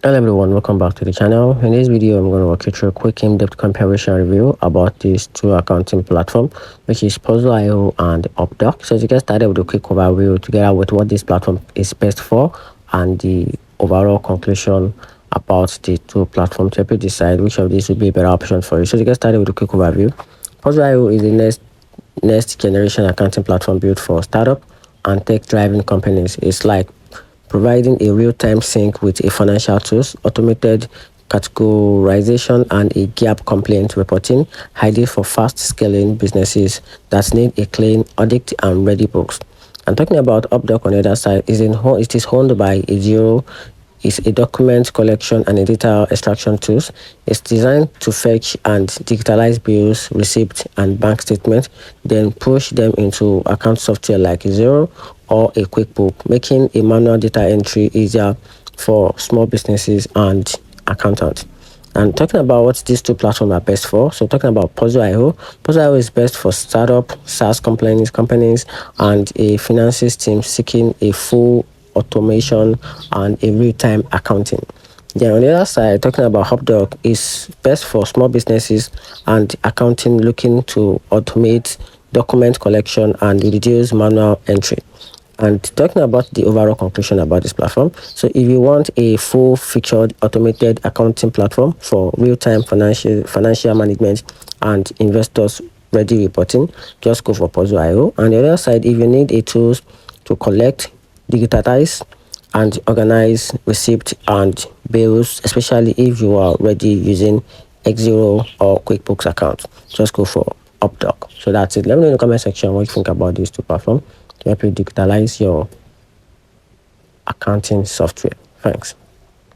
Hello everyone, welcome back to the channel. In this video, I'm going to walk you through a quick in-depth comparison review about these two accounting platforms, which is Puzzle.io and Hubdoc. So to get started with a quick overview together with what this platform is best for and the overall conclusion about the two platforms to help you decide which of these would be a better option for you. So to get started with a quick overview, Puzzle.io is the next generation accounting platform built for startup and tech-driving companies. It's like providing a real-time sync with a financial tools, automated categorization, and a gap complaint reporting, ideal for fast-scaling businesses that need a clean audit and ready books. And talking about Updoc on the other side, it is owned by a zero is a document collection and a data extraction tools. It's designed to fetch and digitalize bills, receipts, and bank statements, then push them into account software like Zero or a QuickBook, making a manual data entry easier for small businesses and accountants. And talking about what these two platforms are best for, so talking about Puzzle.io, Puzzle.io is best for startup, SaaS companies, and a finances team seeking a full automation and a real-time accounting. Then on the other side, talking about Hubdoc is best for small businesses and accounting looking to automate document collection and reduce manual entry. And talking about the overall conclusion about this platform, so if you want a full-featured automated accounting platform for real-time financial management and investors-ready reporting, just go for Puzzle.io. On the other side, if you need a tools to collect, digitize, and organize receipt and bills, especially if you are already using Xero or QuickBooks account, just go for Updoc. So that's it. Let me know in the comment section what you think about these two platforms to help you digitalize your accounting software. Thanks.